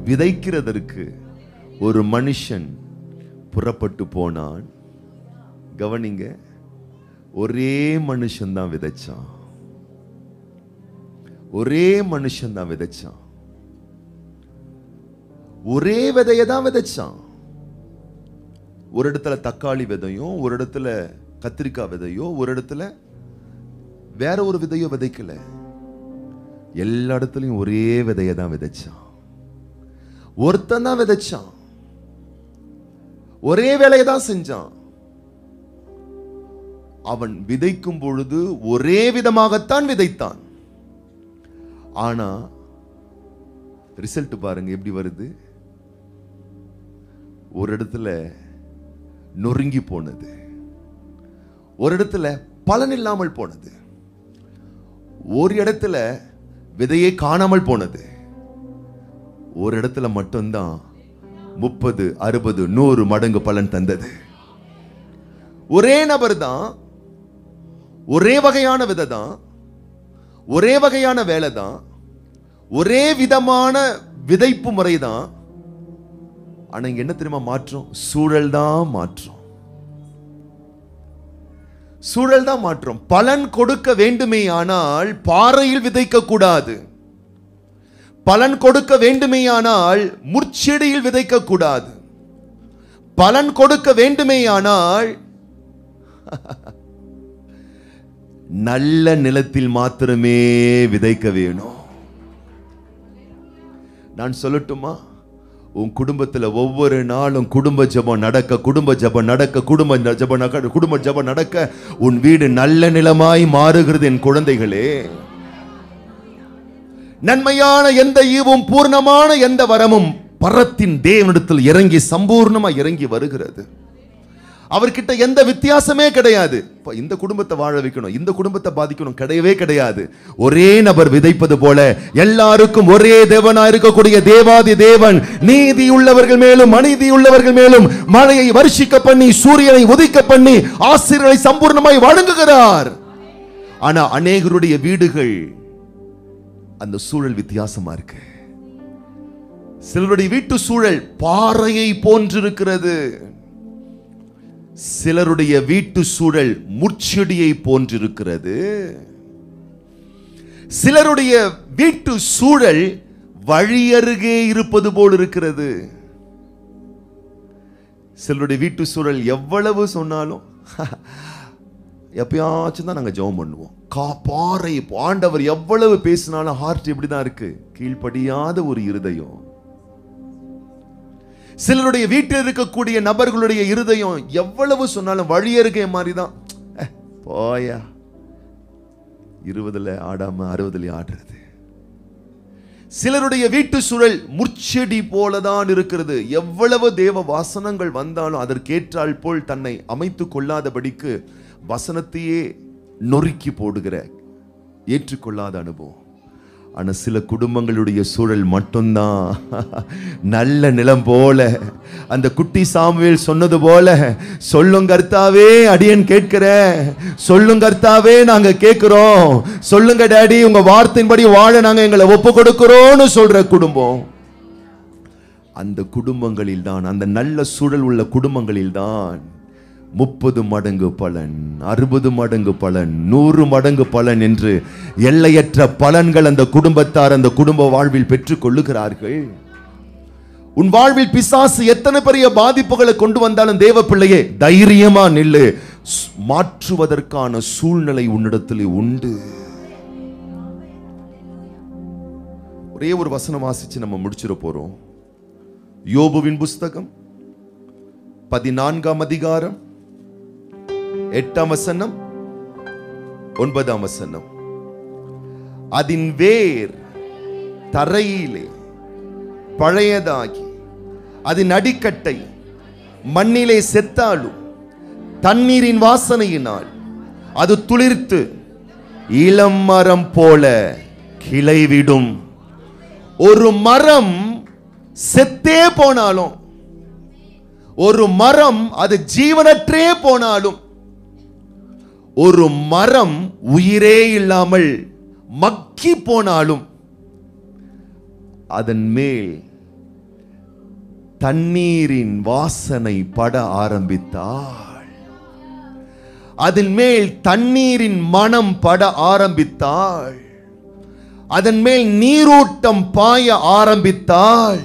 விதைக்கிறதற்கு ஒரு மனுஷன் புறப்பட்டு போனான். கவனிங்க, ஒரே மனுஷன் தான் விதைச்சான். ஒரே மனுஷன் தான் விதைச்சான். ஒரே விதையை தான் விதைச்சான். ஒரு இடத்துல தக்காளி விதையும், ஒரு இடத்துல கத்திரிக்காய் விதையோ, ஒரு இடத்துல வேற ஒரு விதையோ விதைக்கல. எல்லா இடத்துலயும் ஒரே விதையை தான் விதைச்சான். ஒருத்தன் தான் விதைச்சான். ஒரே வேலையை தான் செஞ்சான். அவன் விதைக்கும் பொழுது ஒரே விதமாகத்தான் விதைத்தான். ஆனா ரிசல்ட் பாருங்க எப்படி வருது. ஒரு இடத்துல நொறுங்கி போனது, ஒரு இடத்துல பலன் இல்லாமல் போனது, ஒரு இடத்துல விதையே காணாமல் போனது, ஒரு இடத்துல மட்டும்தான் 30, 60, 100 மடங்கு பலன் தந்தது. ஒரே நபர் தான், ஒரே வகையான விதை தான், ஒரே வகையான வேலை தான், ஒரே விதமான விதைப்பு முறை தான். ஆனா இங்க என்ன தெரியுமா மாற்றம்? சூழல் தான் மாற்றம். சூழல் தான் மாற்றம். பலன் கொடுக்க வேண்டுமே ஆனால் பாறையில் விதைக்க கூடாது. பலன் கொடுக்க வேண்டுமே ஆனால் முட்செடியில் விதைக்க கூடாது. பலன் கொடுக்க வேண்டுமே ஆனால் நல்ல நிலத்தில் மாத்திரமே விதைக்க வேணும். நான் சொல்லட்டுமா, உன் குடும்பத்தில் ஒவ்வொரு நாளும் குடும்ப ஜெபம் நடக்க, குடும்ப ஜெபம் நடக்க, குடும்ப ஜெபம் நடக்க உன் வீடு நல்ல நிலமாய் மாறுகிறது. என் குழந்தைகளே, நன்மையான எந்த ஈவும் பூர்ணமான எந்த வரமும் பரத்தின் தேவனிடத்தில் இறங்கி சம்பூர்ணமா இறங்கி வருகிறது. அவர்கிட்ட எந்த வித்தியாசமே கிடையாது. இந்த குடும்பத்தை வாழ வைக்கணும், இந்த குடும்பத்தை பாதிக்கணும், கிடையவே கிடையாது. ஒரே நபர் விதைப்பது போல எல்லாருக்கும் ஒரே தேவனா இருக்கக்கூடிய தேவாதி தேவன் நீதி உள்ளவர்கள் மேலும் அநீதி உள்ளவர்கள் மேலும் மழையை வருஷிக்க பண்ணி, சூரியனை உதிக்க பண்ணி, ஆசீர்வாதங்களை சம்பூர்ணமாய் வழங்குகிறார். ஆனா அநேகருடைய வீடுகள் அந்த சூழல் வித்தியாசமா இருக்கு. சிலருடைய வீட்டு சூழல் பாறையை போன்றிருக்கிறது. சிலருடைய வீட்டு சூழல் முட்செடியை போன்றிருக்கிறது. சிலருடைய வீட்டு சூழல் வழியருகே இருப்பது போல் இருக்கிறது. சிலருடைய வீட்டு சூழல் எவ்வளவு சொன்னாலும் எப்பயாச்சும் தான் நாங்க ஜெபம் பண்ணுவோம். பாறை ஆண்டவர் எவ்வளவு பேசினாலும் ஹார்ட் எப்படிதான் இருக்கு, கீழ்ப்படியாத ஒரு இருதயம். சிலருடைய வீட்டில் இருக்கக்கூடிய நபர்களுடைய இருதயம் எவ்வளவு சொன்னாலும் வழியருகே மாதிரிதான். போயா 20 ஆடாம 60 ஆடுறது. சிலருடைய வீட்டு சூழல் முட்செடி போலதான் இருக்கிறது. எவ்வளவு தேவ வாசனங்கள் வந்தாலும் அதற்கேற்றால் போல் தன்னை அமைத்துக் கொள்ளாதபடிக்கு வசனத்தையே நொறுக்கி போடுகிற ஏற்றுக்கொள்ளாத அனுபவம். ஆனா சில குடும்பங்களுடைய சூழல் மட்டும்தான் நல்ல நிலம் போல. அந்த குட்டி சாமுவேல் சொன்னது போல, சொல்லுங்க கர்த்தாவே அடியேன் கேட்கிறேன், சொல்லுங்க கர்த்தாவே நாங்க கேட்கிறோம், சொல்லுங்க டாடி உங்க வார்த்தையின்படி வாழ நாங்க எங்களை ஒப்பு கொடுக்கிறோம்னு சொல்ற குடும்பம். அந்த குடும்பங்களில் தான், அந்த நல்ல சூழல் உள்ள குடும்பங்களில் தான் 30 மடங்கு பலன், 60 மடங்கு பலன், 100 மடங்கு பலன் என்று எல்லையற்ற பலன்கள் அந்த குடும்பத்தார் அந்த குடும்ப வாழ்வில் பெற்றுக் கொள்ளுகிறார்கள். உன் வாழ்வில் பிசாசு எத்தனை பெரிய பாதிப்புகளை கொண்டு வந்தாலும் தேவ பிள்ளையே தைரியமா நில்லு. மாற்றுவதற்கான சூழ்நிலை உன்னிடத்தில் உண்டு. ஒரே ஒரு வசனம் வாசிச்சு நம்ம முடிச்சிட போறோம். யோபுவின் புஸ்தகம் 14ஆம் அதிகாரம் 8ஆம் வசனம் 9ஆம் வசனம். அதின் வேர் தரையிலே பழையதாகி அதன் அடிக்கட்டை மண்ணிலே செத்தாலும் தண்ணீரின் வாசனையினால் அது துளிர்த்து இளம் மரம் போல கிளைவிடும். ஒரு மரம் செத்தே போனாலும், ஒரு மரம் அது ஜீவனற்றே போனாலும், ஒரு மரம் உயிரே இல்லாமல் மக்கி போனாலும் அதன் மேல் தண்ணீரின் வாசனை பட ஆரம்பித்தாள். அதன் மேல் தண்ணீரின் மனம் பட ஆரம்பித்தாள். அதன் மேல் நீரோட்டம் பாய ஆரம்பித்தாள்.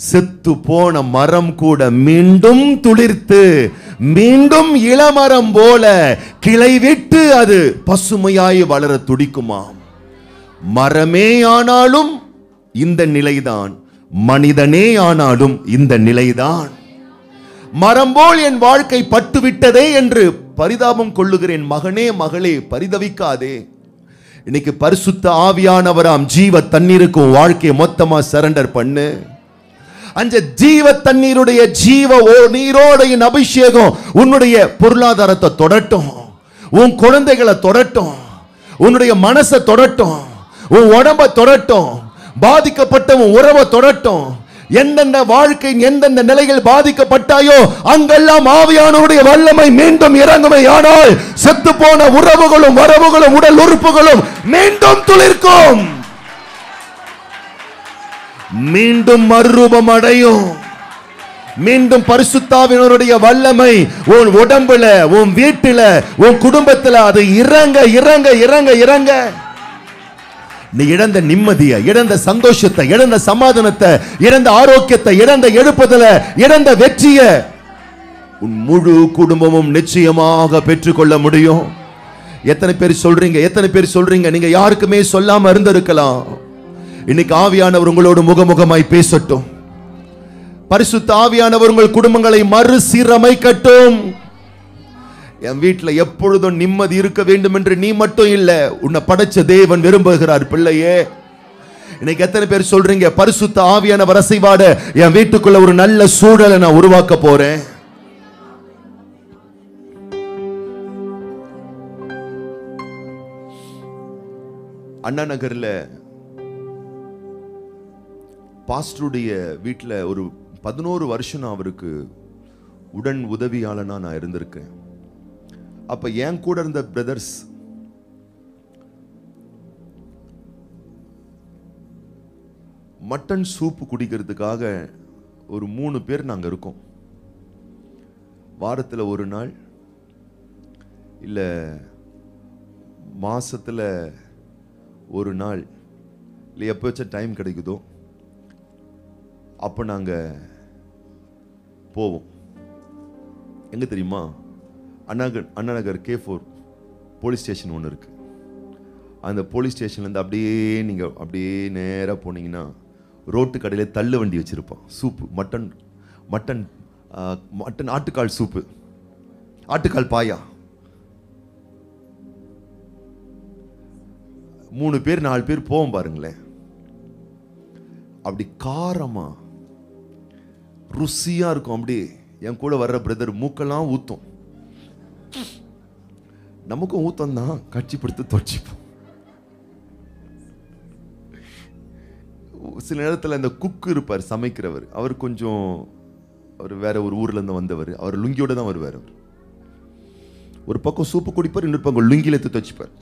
செத்து போன மரம் கூட மீண்டும் துளிர்த்து மீண்டும் இளமரம் போல கிளை விட்டு அது பசுமையாய் வளர துடிக்குமாம். மரமே ஆனாலும் இந்த நிலைதான், மனிதனே ஆனாலும் இந்த நிலைதான். மரம் போல் என் வாழ்க்கை பட்டுவிட்டதே என்று பரிதாபம் கொள்ளுகிறேன். மகனே மகளே, பரிதவிக்காதே. இன்னைக்கு பரிசுத்த ஆவியானவராம் ஜீவ தண்ணீருக்கு வாழ்க்கையை மொத்தமா சரண்டர் பண்ணு. அந்த ஜீவ தண்ணீருடைய ஜீவ நீரோடைய அபிஷேகம் உன்னுடைய பொருளாதாரத்தை தொடட்டும், உன் குழந்தைகளை தொடட்டும், உன்னுடைய மனசை தொடட்டும், உன் உடம்ப தொடட்டும், பாதிக்கப்பட்ட உன் உறவை தொடட்டும். எந்தெந்த வாழ்க்கை எந்தெந்த நிலைகள் பாதிக்கப்பட்டாயோ அங்கெல்லாம் ஆவியானவருடைய வல்லமை மீண்டும் இறங்குமே. ஆனால் செத்து போன உறவுகளும் வரவுகளும் உடல் உறுப்புகளும் மீண்டும் துளிர்க்கும், மீண்டும் மறுரூபம் அடையும். மீண்டும் பரிசுத்தாவினுடைய வல்லமை உன் உடம்புல, உன் வீட்டுல, உன் குடும்பத்துல அது இறங்க இறங்க இறங்க இறங்க. நீ இழந்த நிம்மதியை, இழந்த சந்தோஷத்தை, இழந்த சமாதானத்தை, இழந்த ஆரோக்கியத்தை, இழந்த எழுப்புதல, இழந்த வெற்றியை உன் முழு குடும்பமும் நிச்சயமாக பெற்றுக்கொள்ள முடியும். எத்தனை பேர் சொல்றீங்க? எத்தனை பேர் சொல்றீங்க? நீங்க யாருக்குமே சொல்லாம இருந்திருக்கலாம். இன்னைக்கு ஆவியானவர் உங்களோடு முகமுகமாய் பேசட்டும். பரிசுத்த ஆவியானவர் உங்கள் குடும்பங்களை மறுசீரமைக்கட்டும். என் வீட்டில் எப்பொழுதும் நிம்மதி இருக்க வேண்டும் என்று நீ மட்டும் இல்ல, உன்னை படைச்ச தேவன் விரும்புகிறார். பிள்ளையே, இன்னைக்கு எத்தனை பேர் சொல்றீங்க, பரிசுத்த ஆவியானவர் அசைவாட என் வீட்டுக்குள்ள ஒரு நல்ல சூழலை நான் உருவாக்க போறேன். அண்ணா நகர்ல பாஸ்டருடைய வீட்டில் ஒரு 11 வருஷம் நான் அவருக்கு உடன் உதவியாளனா நான் இருந்திருக்கேன். அப்ப என் கூட இருந்த பிரதர்ஸ் மட்டன் சூப்பு குடிக்கிறதுக்காக ஒரு 3 பேர் நாங்க இருக்கோம். வாரத்தில் ஒரு நாள் இல்ல மாசத்துல ஒரு நாள் இல்லை எப்போ வச்ச டைம் கிடைக்குதோ அப்போ நாங்கள் போவோம். எங்கே தெரியுமா? Anna Nagar K4 police station ஒன்று இருக்குது. அந்த போலீஸ் ஸ்டேஷன்லேருந்து அப்படியே நீங்கள் அப்படியே நேராக போனீங்கன்னா ரோட்டு கடையில் தள்ளு வண்டி வச்சுருப்போம். சூப்பு, மட்டன் மட்டன் மட்டன் ஆட்டுக்கால் சூப்பு, ஆட்டுக்கால் பாயா. 3 பேர் 4 பேர் போவோம் பாருங்களேன். அப்படி காரமா ருசியா இருக்கும். அப்படி என் கூட வர்ற பிரதர் மூக்கெல்லாம் ஊத்தும், நமக்கும் ஊத்தம் தான். கட்சி படுத்து தொடச்சிப்போம். சில நேரத்தில் இந்த குக்கு இருப்பார், சமைக்கிறவர். அவர் கொஞ்சம் அவர் வேற ஒரு ஊர்ல இருந்து வந்தவர். அவர் லுங்கியோட தான் வருவார். அவர் ஒரு பக்கம் சூப்பு குடிப்பார், இன்னொரு பக்கம் லுங்கில எடுத்து துவச்சிப்பார்.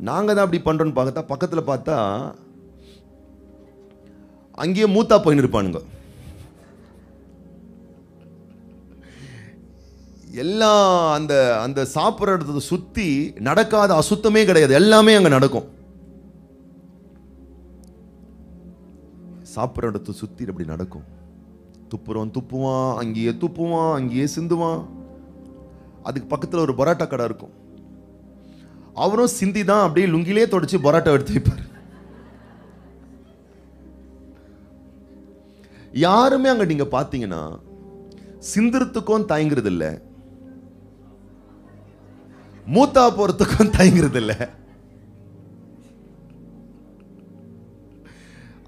நாங்க தான் அப்படி பண்றோம்னு பார்த்தா பக்கத்துல பார்த்தா அங்கேயே மூத்தா போயின்னு இருப்பானுங்க. எல்லாம் அந்த அந்த சாப்பிட்ற இடத்தை சுத்தி நடக்காத அசுத்தமே கிடையாது, எல்லாமே அங்க நடக்கும். சாப்பிட்ற இடத்தை சுத்தி அப்படி நடக்கும். துப்புறோம், துப்புவான், அங்கேயே துப்புவான், அங்கேயே சிந்துவான். அதுக்கு பக்கத்துல ஒரு பரோட்டா கடை இருக்கும். அவரும் சிந்தி தான் அப்படியே லுங்கிலே தொடச்சு பரோட்டா எடுத்து வைப்பார். யாருமே அங்க நீங்க பாத்தீங்கன்னா சிந்திரத்துக்கும் தயங்குறது இல்ல, மூத்தா போறதுக்கும் தயங்குறது இல்ல.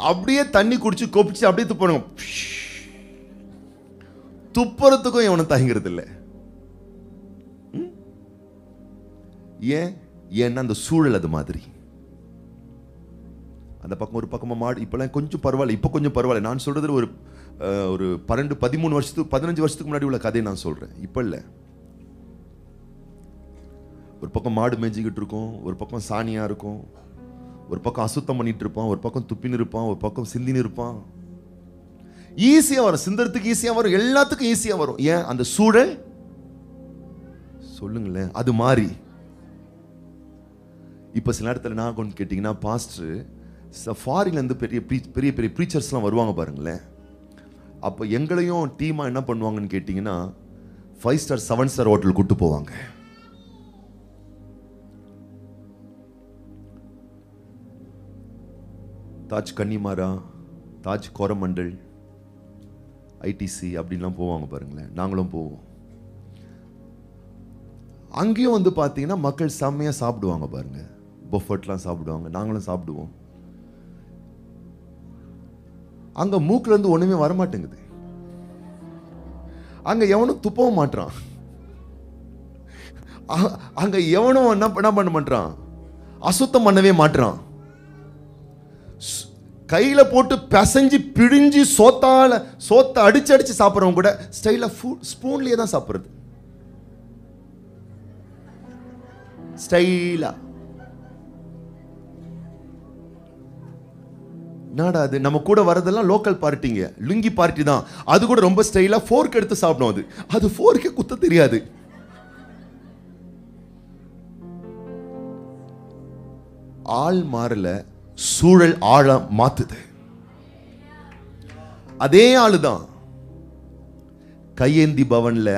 அப்படியே தண்ணி குடிச்சு கொப்பிச்சு அப்படியே துப்பணும். துப்புறதுக்கும் இவனை தயங்குறது இல்லை. ஏன்? ஏன்னா அந்த சூழல் அது மாதிரி. அந்த பக்கம் ஒரு பக்கமா மாடு. இப்பெல்லாம் கொஞ்சம் பரவாயில்ல, இப்போ கொஞ்சம் பரவாயில்ல. நான் சொல்றது ஒரு 13 வருஷத்துக்கு 15 வருஷத்துக்கு முன்னாடி உள்ள கதையை நான் சொல்றேன். இப்ப இல்ல. ஒரு பக்கம் மாடு மேய்ஞ்சிக்கிட்டு இருக்கும், ஒரு பக்கம் சாணியா இருக்கும், ஒரு பக்கம் அசுத்தம் பண்ணிட்டு இருப்பான், ஒரு பக்கம் துப்பின்னு இருப்பான், ஒரு பக்கம் சிந்தின்னு இருப்பான். ஈஸியா வரும், சிந்தறதுக்கு ஈஸியா வரும், எல்லாத்துக்கும் ஈஸியா வரும். ஏன்? அந்த சூழல் சொல்லுங்களேன் அது மாறி. இப்ப சில நேரத்தில் நான் கொண்டு கேட்டீங்கன்னா, பாஸ்டர் ஃபாரின்ல இருந்து பெரிய பெரிய பெரிய ப்ரீச்சர்ஸ்லாம் வருவாங்க பாருங்களேன். அப்போ எங்களையும் டீமா என்ன பண்ணுவாங்கன்னு கேட்டீங்கன்னா, 5 ஸ்டார் 7 ஸ்டார் ஹோட்டல் கூட்டு போவாங்க. தாஜ் கன்னிமாரா, தாஜ் கோரமண்டல், ஐடிசி அப்படின்லாம் போவாங்க பாருங்களேன். நாங்களும் போவோம். அங்கேயும் வந்து பார்த்தீங்கன்னா மக்கள் செம்மையா சாப்பிடுவாங்க பாருங்க. பஃபெட்லாம் சாப்பிடுவாங்க, நாங்களும் சாப்பிடுவோம். அங்க மூக்குல இருந்து ஒண்ணுமே வரமாட்டேங்குது. அங்க எவனும் துப்பவும் மாட்டான். அங்க எவனும் என்ன பண்ண மாட்டான், அசுத்தம் பண்ணவே மாட்டான். கையில போட்டு பிசைஞ்சு பிழிஞ்சு சோத்த அடிச்சு அடிச்சு சாப்பிட்றவங்க கூட ஸ்டைலா ஸ்பூன்லயே தான் சாப்பிடுறது. ஸ்டைலா என்னடா அது? நம்ம கூட வரதெல்லாம் லோக்கல் பார்ட்டிங்க, லுங்கி பார்ட்டி தான். அது கூட ரொம்ப ஸ்டைலா ஃபோர்க் எடுத்து சாப்பிடும். அது ஃபோர்க்கே குத்த தெரியாது. ஆள் மாறல, சூழல் ஆழ மாத்துது. அதே ஆளுதான் கையேந்தி பவன்ல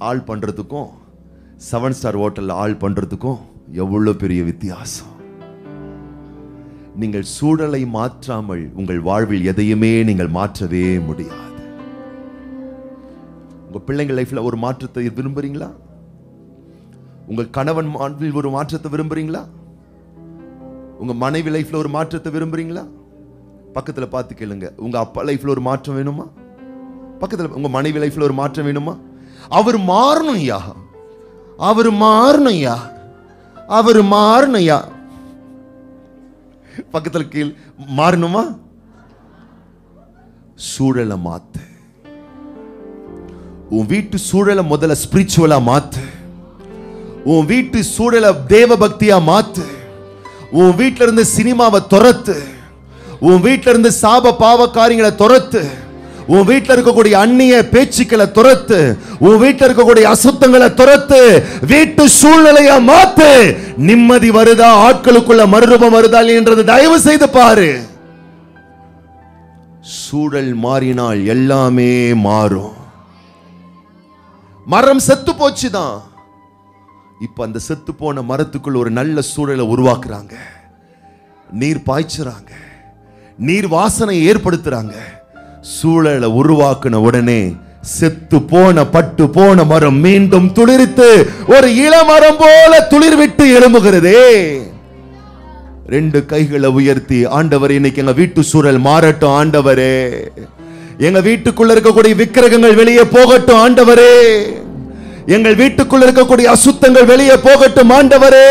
ஆள் பண்றதுக்கும் 7 ஸ்டார் ஹோட்டல்ல ஆள் பண்றதுக்கும் எவ்வளவு பெரிய வித்தியாசம். நீங்கள் சூழலை மாற்றாமல் உங்கள் வாழ்வில் எதையுமே நீங்கள் மாற்றவே முடியாது. உங்க பிள்ளைங்க லைஃப்ல ஒரு மாற்றத்தை விரும்புறீங்களா? உங்கள் கணவன் வாழ்வில் ஒரு மாற்றத்தை விரும்புறீங்களா? உங்க மனைவி லைஃப்ல ஒரு மாற்றத்தை விரும்புறீங்களா? பக்கத்துல பார்த்து கேளுங்க, உங்க அப்பா லைஃப்ல ஒரு மாற்றம் வேணுமா? பக்கத்துல உங்க மனைவி லைஃப்ல ஒரு மாற்றம் வேணுமா? அவர் மாறணும் ஐயா, அவர் மாறணும் ஐயா, அவர் மாறணும் ஐயா. பக்கத்துல கீழ் மாறணுமா? சூழலை மாத்து. உன் வீட்டு சூழலை முதல்ல ஸ்பிரிச்சுவலா மாத்து. உன் வீட்டு சூழலை தேவ பக்தியா மாத்து. உன் வீட்டில இருந்து சினிமாவை துரத்து. உன் வீட்டில இருந்து சாப பாவ காரியங்களை துரத்து. உன் வீட்டில் இருக்கக்கூடிய அந்நிய பேச்சுக்களை துரத்து. உன் வீட்டில் இருக்கக்கூடிய அசுத்தங்களை துரத்து. வீட்டு சூழ்நிலையா மாத்து. நிம்மதி வருதா, ஆட்களுக்குள்ள மறுரூபம் வருதா என்றது தயவு செய்து பாரு. சூழல் மாறினால் எல்லாமே மாறும். மரம் செத்து போச்சுதான். இப்ப அந்த செத்து போன மரத்துக்குள்ள ஒரு நல்ல சூழலை உருவாக்குறாங்க. நீர் பாய்ச்சுறாங்க, நீர் வாசனை ஏற்படுத்துறாங்க. சூழலை உருவாக்குன உடனே செத்து போன பட்டு போன மரம் மீண்டும் துளிர்த்து ஒரு இளமரம் போல துளிர் விட்டு எழும்புகிறதே. 2 கைகளை உயர்த்தி, ஆண்டவரே இன்னைக்கு எங்க வீட்டு சூழல் மாறட்டும் ஆண்டவரே. எங்க வீட்டுக்குள்ள இருக்கக்கூடிய விக்கிரகங்கள் வெளியே போகட்டும் ஆண்டவரே. எங்கள் வீட்டுக்குள்ள இருக்கக்கூடிய அசுத்தங்கள் வெளியே போகட்டும் ஆண்டவரே.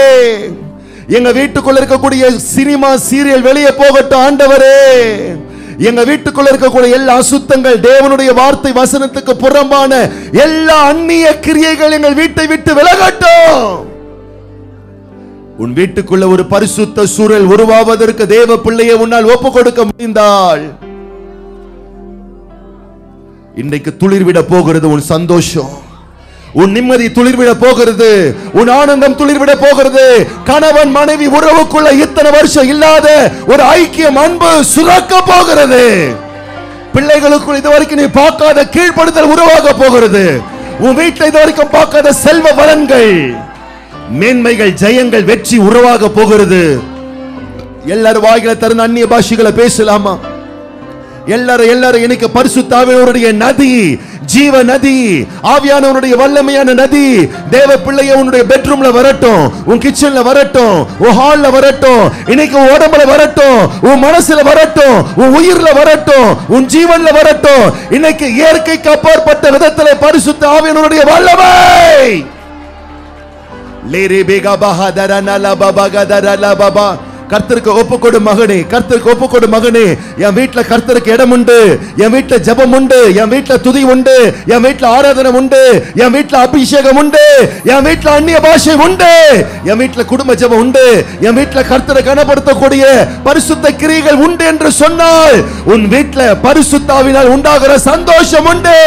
எங்க வீட்டுக்குள்ள இருக்கக்கூடிய சினிமா சீரியல் வெளியே போகட்டும் ஆண்டவரே. எங்க வீட்டுக்குள்ள இருக்கக்கூடிய எல்லா அசுத்தங்கள், தேவனுடைய வார்த்தை வசனத்துக்கு புறம்பான எல்லா அந்நிய கிரியைகள் எங்கள் வீட்டை விட்டு விலகட்டும். உன் வீட்டுக்குள்ள ஒரு பரிசுத்த சூழல் உருவாவதற்கு தேவ பிள்ளையை உன்னால் ஒப்பு கொடுக்க முடிந்தால் இன்றைக்கு துளிர்விட போகிறது உன் சந்தோஷம். உன் நிம்மதி துளிர்விட போகிறது. உன் ஆனந்தம் துளிர்விட போகிறது. கணவன் மனைவி உறவுக்குள்ள இத்தனை வருஷம் இல்லாத ஒரு ஐக்கியம், அன்பு சுரக்க போகிறது. பிள்ளைகளுக்குள் இதுவரைக்கும் நீ பார்க்காத கீழ்ப்படுதல் உருவாக போகிறது. உன் வீட்டில் இதுவரைக்கும் பார்க்காத செல்வ வளங்கள், மேன்மைகள், ஜெயங்கள், வெற்றி உருவாக போகிறது. எல்லாரும் வாயில திறந்து அந்நிய பாஷைகளை பேசலாமா? எல்லாரும் இன்னைக்கு பரிசுத்த ஆவியானவருடைய நதி, ஜீவ நதி, ஆவியானவருடைய வல்லமையான நதி தேவ பிள்ளையே உன்னுடைய பெட்ரூம்ல வரட்டும், உன் கிச்சன்ல வரட்டும், உன் ஹால்ல வரட்டும், இன்னைக்கு உன் உடம்புல வரட்டும், உன் மனசுல வரட்டும், உன் உயிர்ல வரட்டும், உன் ஜீவன்ல வரட்டும். இன்னைக்கு இயற்கைக்கு அப்பாற்பட்ட விதத்தில் பரிசுத்த ஆவியானவருடைய வல்லமை. லேரி பேகா பஹதரனல பபகதரல பபா கர்த்தருக்கு ஒப்புக்கொடு மகனே, கர்த்தருக்கு ஒப்புக்கொடு மகனே. என் வீட்டுல கர்த்தருக்கு இடம் உண்டு, என் வீட்டுல ஜெபம் உண்டு, என் வீட்டுல துதி உண்டு, என் வீட்டுல ஆராதனை உண்டு, என் வீட்டுல அபிஷேகம் உண்டு, என் வீட்டுல அந்நிய பாஷை உண்டு, என் வீட்டுல குடும்ப ஜெபம் உண்டு, என் வீட்டுல கர்த்தரை கனப்படுத்தக்கூடிய பரிசுத்த கிரியைகள் உண்டு என்று சொன்னால் உன் வீட்டுல பரிசுத்தாவினால் உண்டாகிற சந்தோஷம் உண்டு.